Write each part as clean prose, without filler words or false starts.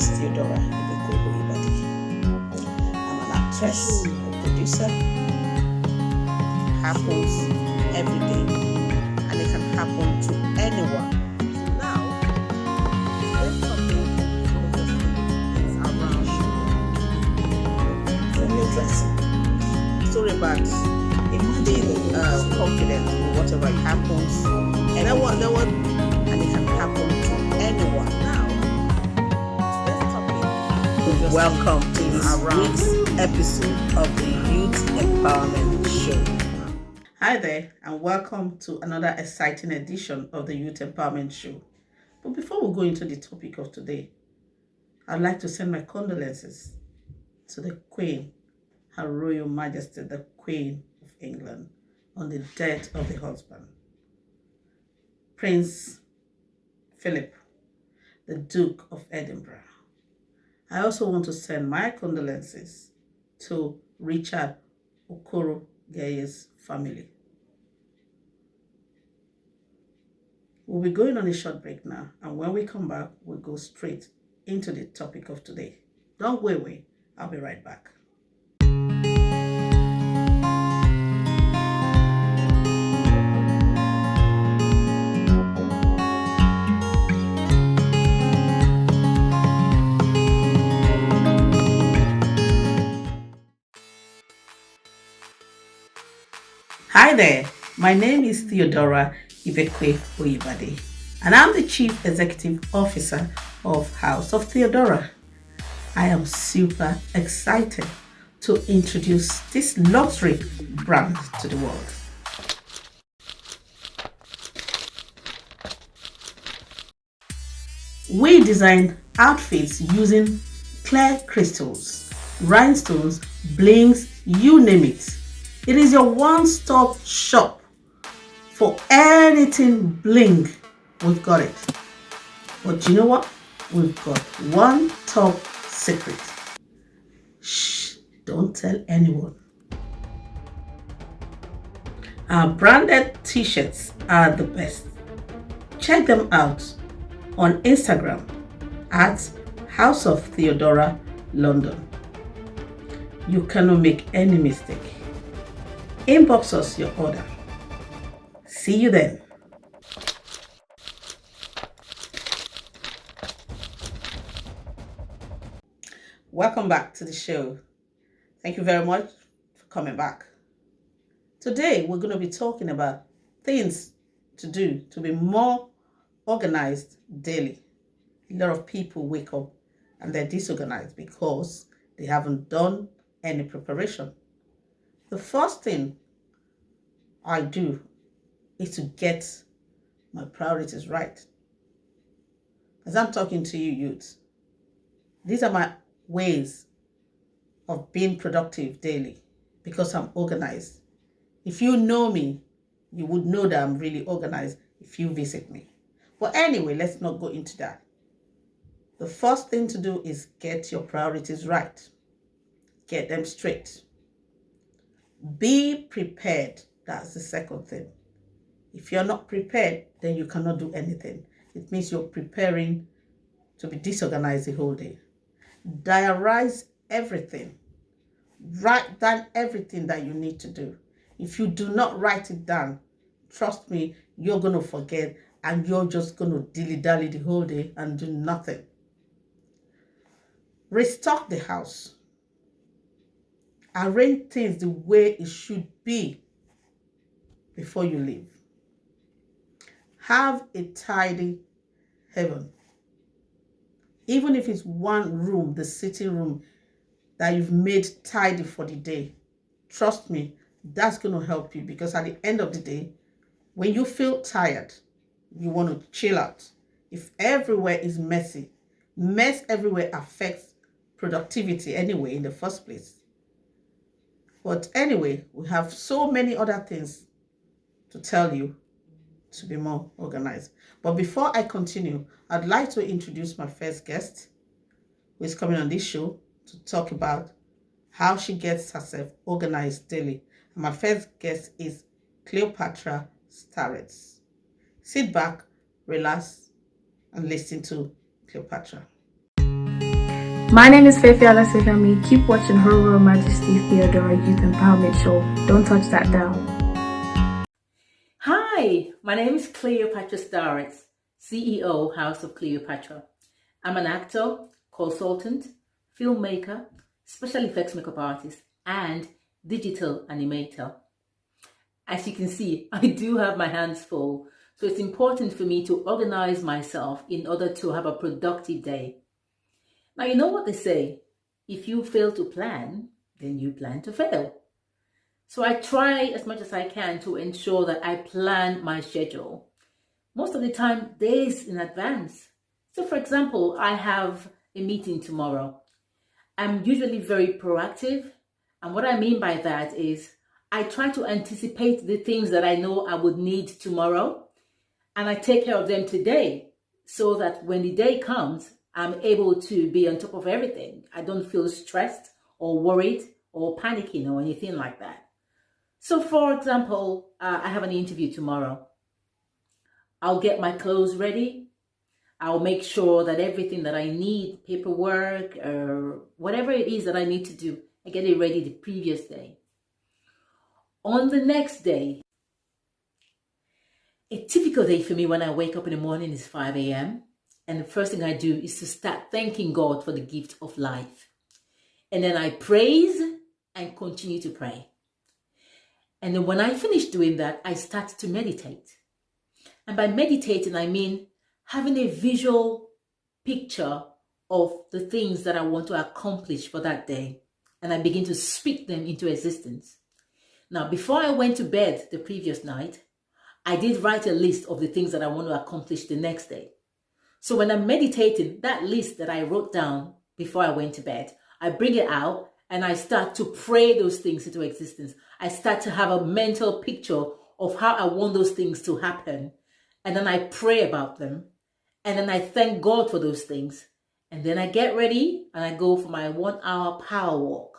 is Theodora Ibekwe-Oyebade. I'm an actress, a producer. It happens every day and it can happen to anyone. Now, there's something is around when you're dressing. Story about being confident in whatever happens. And and it can happen to anyone. Now, welcome to this week's episode of the Youth Empowerment Show. Hi there, and welcome to another exciting edition of the Youth Empowerment Show. But before we go into the topic of today, I'd like to send my condolences to the Queen, Her Royal Majesty, the Queen of England, on the death of the husband, Prince Philip, the Duke of Edinburgh. I also want to send my condolences to Richard Okorogeye's family. We'll be going on a short break now, and when we come back, we'll go straight into the topic of today. Don't go away. I'll be right back. Hi there, my name is Theodora Ibekwe-Oyebade, and I'm the Chief Executive Officer of House of Theodora. I am super excited to introduce this luxury brand to the world. We design outfits using clear crystals, rhinestones, blings, you name it. It is your one-stop shop for anything bling. We've got it. But you know what? We've got one top secret. Shh, don't tell anyone. Our branded t-shirts are the best. Check them out on Instagram at House of Theodora London. You cannot make any mistake. Inbox us your order. See you then. Welcome back to the show. Thank you very much for coming back. Today we're going to be talking about things to do to be more organized daily. A lot of people wake up and they're disorganized because they haven't done any preparation. The first thing I do is to get my priorities right. As I'm talking to you youths, these are my ways of being productive daily because I'm organized. If you know me, you would know that I'm really organized if you visit me. But anyway, let's not go into that. The first thing to do is get your priorities right. Get them straight. Be prepared. That's the second thing. If you're not prepared, then you cannot do anything. It means you're preparing to be disorganized the whole day. Diarize everything. Write down everything that you need to do. If you do not write it down, trust me, you're going to forget and you're just going to dilly-dally the whole day and do nothing. Restock the house. Arrange things the way it should be before you leave. Have a tidy heaven. Even if it's one room, the sitting room that you've made tidy for the day, trust me, that's going to help you because at the end of the day, when you feel tired, you want to chill out. If everywhere is messy, mess everywhere affects productivity anyway in the first place. But anyway, we have so many other things to tell you to be more organized. But before I continue, I'd like to introduce my first guest who is coming on this show to talk about how she gets herself organized daily. And my first guest is Cleopatra Starrett. Sit back, relax, and listen to Cleopatra. My name is Fefe Alasefemi. Keep watching Her Royal Majesty Theodora Youth Empowerment Show. Don't touch that dial. Hi, my name is Cleopatra Starrett, CEO, House of Cleopatra. I'm an actor, consultant, filmmaker, special effects makeup artist, and digital animator. As you can see, I do have my hands full, so it's important for me to organize myself in order to have a productive day. Now, you know what they say, if you fail to plan, then you plan to fail. So I try as much as I can to ensure that I plan my schedule. Most of the time, days in advance. So for example, I have a meeting tomorrow. I'm usually very proactive. And what I mean by that is I try to anticipate the things that I know I would need tomorrow. And I take care of them today so that when the day comes, I'm able to be on top of everything. I don't feel stressed or worried or panicking or anything like that. So for example, I have an interview tomorrow. I'll get my clothes ready. I'll make sure that everything that I need, paperwork or whatever it is that I need to do, I get it ready the previous day. On the next day, a typical day for me when I wake up in the morning is 5 a.m. And the first thing I do is to start thanking God for the gift of life. And then I praise and continue to pray. And then when I finish doing that, I start to meditate. And by meditating, I mean having a visual picture of the things that I want to accomplish for that day. And I begin to speak them into existence. Now, before I went to bed the previous night, I did write a list of the things that I want to accomplish the next day. So when I'm meditating, that list that I wrote down before I went to bed, I bring it out and I start to pray those things into existence. I start to have a mental picture of how I want those things to happen. And then I pray about them. And then I thank God for those things. And then I get ready and I go for my 1 hour power walk.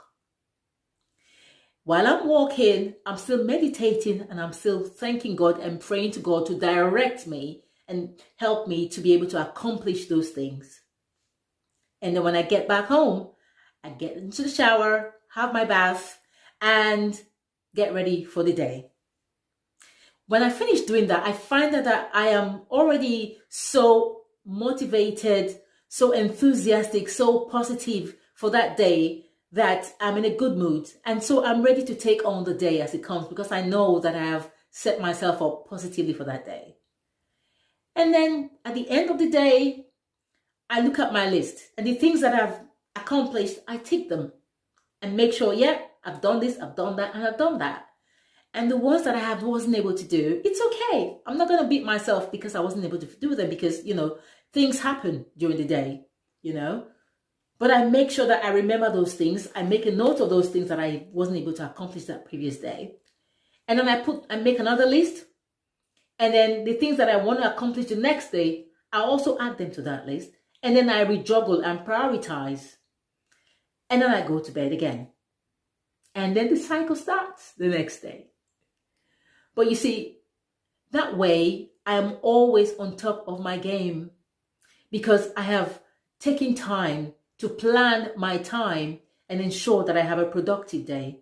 While I'm walking, I'm still meditating and I'm still thanking God and praying to God to direct me and help me to be able to accomplish those things. And then when I get back home, I get into the shower, have my bath, and get ready for the day. When I finish doing that, I find that I am already so motivated, so enthusiastic, so positive for that day that I'm in a good mood. And so I'm ready to take on the day as it comes because I know that I have set myself up positively for that day. And then at the end of the day, I look at my list and the things that I've accomplished, I tick them and make sure, yeah, I've done this, I've done that, and I've done that. And the ones that I wasn't able to do, it's okay. I'm not going to beat myself because I wasn't able to do them because, things happen during the day, But I make sure that I remember those things. I make a note of those things that I wasn't able to accomplish that previous day. And then I make another list. And then the things that I want to accomplish the next day, I also add them to that list. And then I rejuggle and prioritize. And then I go to bed again. And then the cycle starts the next day. But you see, that way I am always on top of my game because I have taken time to plan my time and ensure that I have a productive day.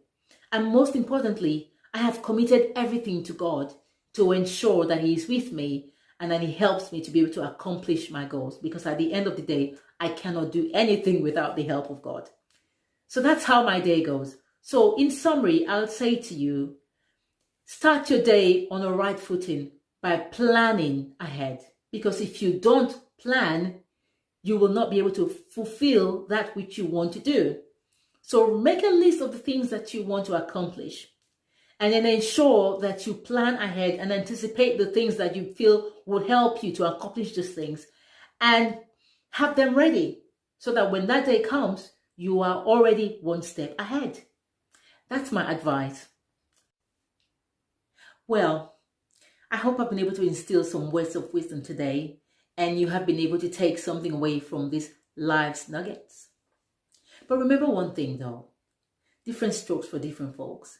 And most importantly, I have committed everything to God to ensure that He is with me and that He helps me to be able to accomplish my goals. Because at the end of the day, I cannot do anything without the help of God. So that's how my day goes. So in summary, I'll say to you, start your day on a right footing by planning ahead. Because if you don't plan, you will not be able to fulfill that which you want to do. So make a list of the things that you want to accomplish. And then ensure that you plan ahead and anticipate the things that you feel will help you to accomplish these things. And have them ready so that when that day comes, you are already one step ahead. That's my advice. Well, I hope I've been able to instill some words of wisdom today and you have been able to take something away from these life's nuggets. But remember one thing though, different strokes for different folks.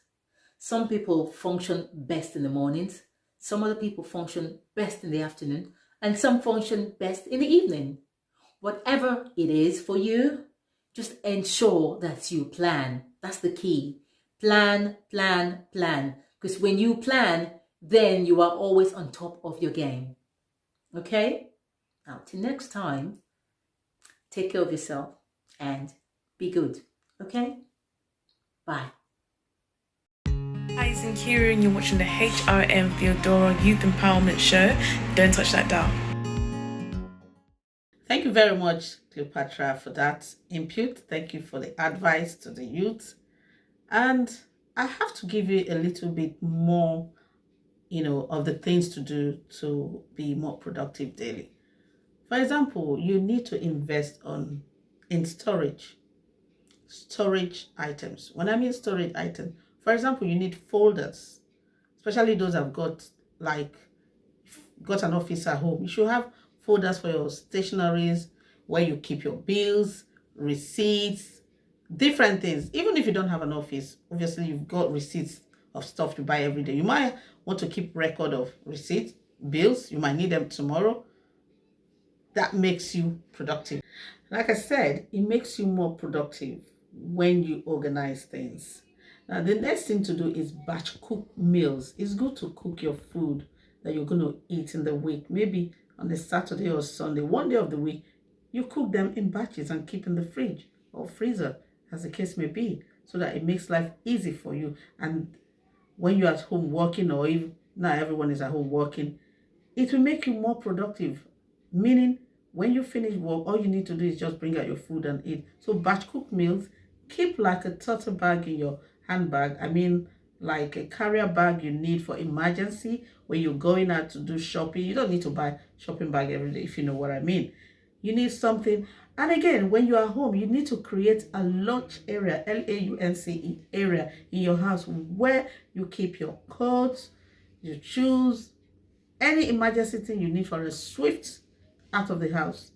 Some people function best in the mornings, some other people function best in the afternoon, and some function best in the evening. Whatever it is for you, just ensure that you plan. That's the key. Plan, plan, plan. Because when you plan, then you are always on top of your game. Okay? Now, till next time, take care of yourself and be good. Okay? Bye. Hi, it's Nkiri and you're watching the HRM Theodora Youth Empowerment Show. Don't touch that dial. Thank you very much, Cleopatra, for that input. Thank you for the advice to the youth. And I have to give you a little bit more, of the things to do to be more productive daily. For example, you need to invest in storage items. When I mean storage items, for example, you need folders, especially those that have got an office at home. You should have folders for your stationaries, where you keep your bills, receipts, different things. Even if you don't have an office, obviously you've got receipts of stuff you buy every day. You might want to keep record of receipts, bills. You might need them tomorrow. That makes you productive. Like I said, it makes you more productive when you organize things. Now, the next thing to do is batch cook meals. It's good to cook your food that you're going to eat in the week. Maybe on a Saturday or Sunday, one day of the week, you cook them in batches and keep in the fridge or freezer, as the case may be, so that it makes life easy for you. And when you're at home working, or even not everyone is at home working, it will make you more productive. Meaning, when you finish work, all you need to do is just bring out your food and eat. So batch cook meals, keep like a turtle bag in your handbag. I mean, like a carrier bag you need for emergency when you're going out to do shopping. You don't need to buy shopping bag every day, if you know what I mean. You need something. And again, when you are home, you need to create a lunch area, LAUNCE area in your house, where you keep your coats, your shoes, any emergency thing you need for a swift out of the house.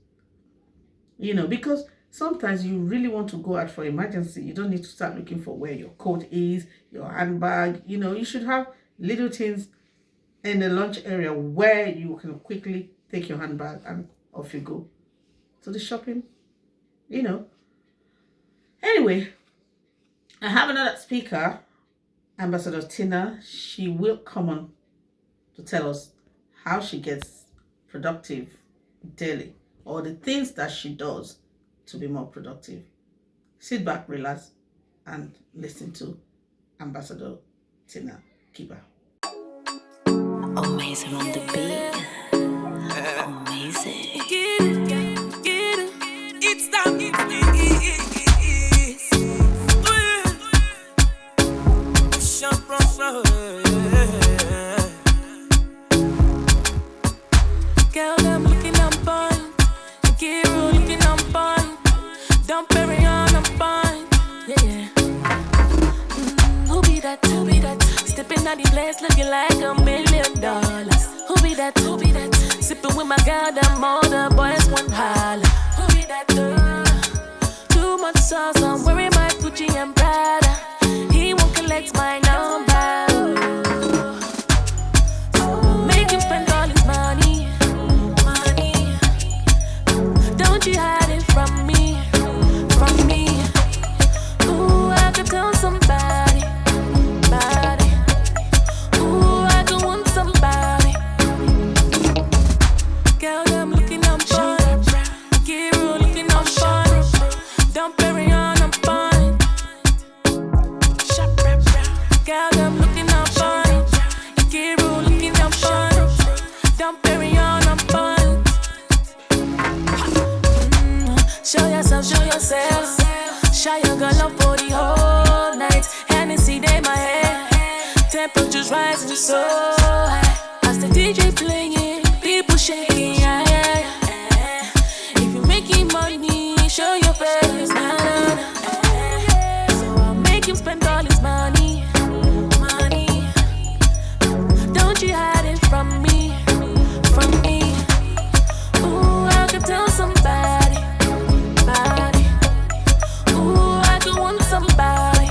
Because sometimes you really want to go out for emergency. You don't need to start looking for where your coat is, your handbag. You should have little things in the lunch area where you can quickly take your handbag and off you go to the shopping. Anyway, I have another speaker, Ambassador Tina. She will come on to tell us how she gets productive daily, or the things that she does to be more productive. Sit back, relax, and listen to Ambassador Tina Kiba. Amazing on the beat. Amazing. It's time. Girl, I'm looking on point. Kiro looking on point. Don't bury on point. Yeah. Who be that? Stepping out the place looking like $1 million. Who be that? Sipping with my girl, them all the boys want holla. Who be that? Too much sauce, I'm wearing my Gucci and Prada. He won't collect my number. Make him spend all his money. Don't you hide it from me. Ooh, I could tell somebody. Ooh, I could want somebody. Girl, I'm looking on point. Kiro looking on point. Don't bury on point. Girl, I'm looking on point. Kiro looking on point. Don't bury on point. Show yourself. Show your girl up for the whole night. Hennessy day my head. Temperatures rising so high. As the DJ playing, people shaking. Yeah. If you're making money, show your face. So I'll make him spend all his money. Don't you hide it from me. Ooh, I could tell somebody. Ooh, I could want somebody.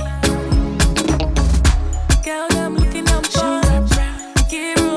Girl, I'm looking on point. Kiro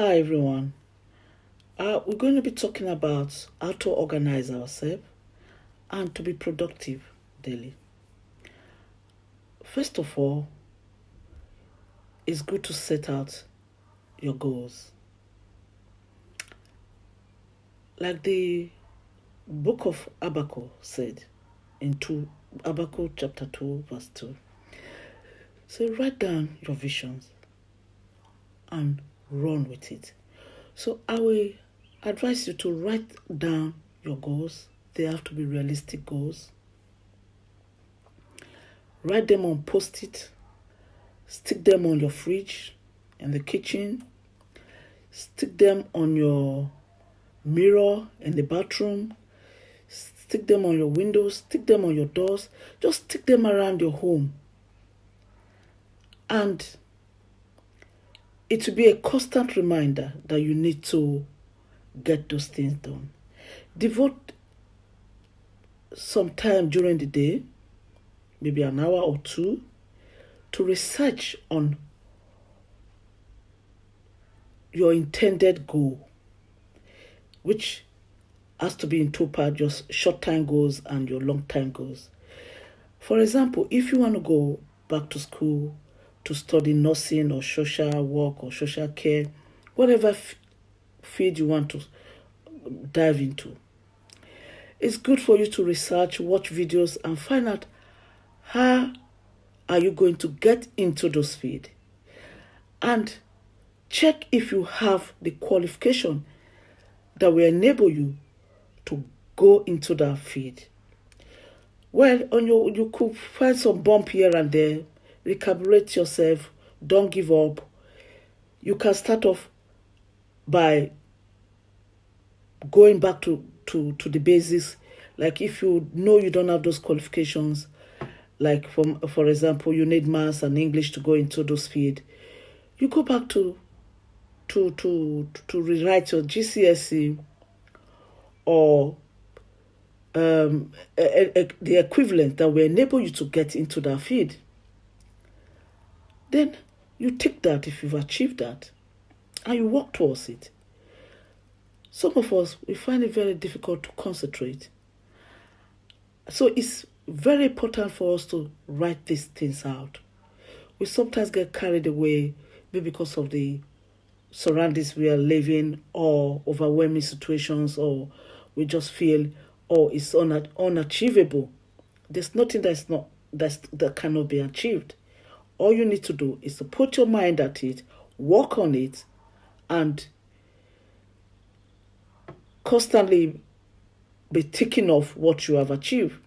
Hi everyone. We're going to be talking about how to organize ourselves and to be productive daily. First of all, it's good to set out your goals. Like the book of Habakkuk said in Habakkuk chapter 2, verse 2. So write down your visions and run with it. So I will advise you to write down your goals. They have to be realistic goals. Write them on post-it. Stick them on your fridge in the kitchen. Stick them on your mirror in the bathroom. Stick them on your windows. Stick them on your doors. Just stick them around your home. And it will be a constant reminder that you need to get those things done. Devote some time during the day, maybe an hour or two, to research on your intended goal, which has to be in two parts, just short-time goals and your long-time goals. For example, if you want to go back to school to study nursing or social work or social care, whatever field you want to dive into, it's good for you to research, watch videos, and find out how are you going to get into those fields. And check if you have the qualification that will enable you to go into that field. Well, you could find some bump here and there. Recalibrate yourself. Don't give up. You can start off by going back to the basics. Like if you know you don't have those qualifications, like for example, you need maths and English to go into those fields, you go back to rewrite your GCSE or the equivalent that will enable you to get into that field. Then you take that if you've achieved that and you work towards it. Some of us, we find it very difficult to concentrate. So it's very important for us to write these things out. We sometimes get carried away, maybe because of the surroundings we are living or overwhelming situations, or we just feel, oh, it's unachievable. There's nothing that cannot be achieved. All you need to do is to put your mind at it, work on it, and constantly be ticking off what you have achieved.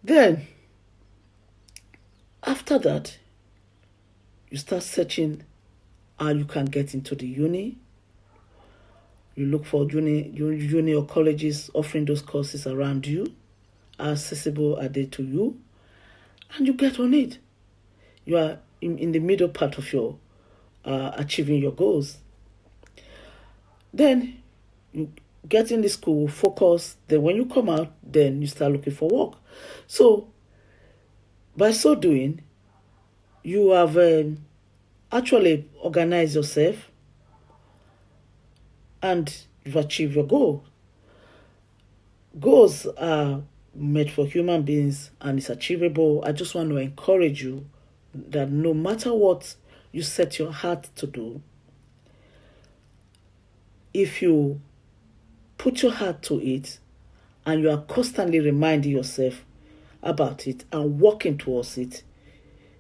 Then, after that, you start searching how you can get into the uni. You look for uni or colleges offering those courses around you. How accessible are they to you? And you get on it. You are in the middle part of your achieving your goals. Then you get in the school, focus. Then when you come out, then you start looking for work. So by so doing, you have actually organized yourself and you've achieved your goal. Goals are made for human beings and it's achievable. I just want to encourage you that no matter what you set your heart to do, if you put your heart to it and you are constantly reminding yourself about it and working towards it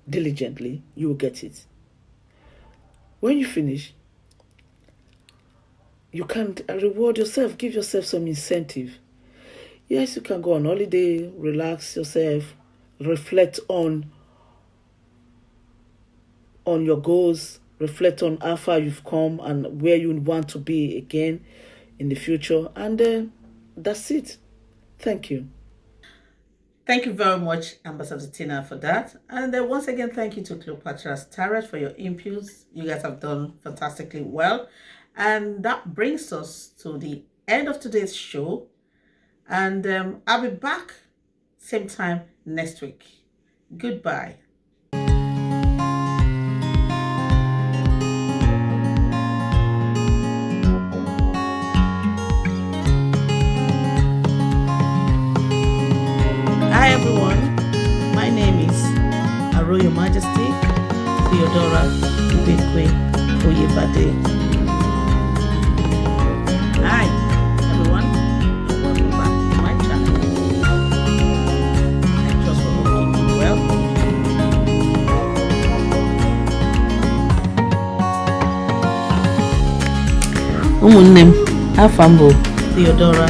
diligently, you will get it. When you finish, you can reward yourself, give yourself some incentive. Yes, you can go on holiday, relax yourself, reflect on your goals, reflect on how far you've come and where you want to be again in the future. And that's it. Thank you. Thank you very much, Ambassador Tina, for that. And then once again, thank you to Cleopatra Starrett for your inputs. You guys have done fantastically well. And that brings us to the end of today's show. And I'll be back same time next week. Goodbye. Royal Majesty Theodora Ibekwe-Oyebade. Hi everyone, and welcome back to my channel. I trust we're all keeping well. Ụmụnne m, afọ m bụ Theodora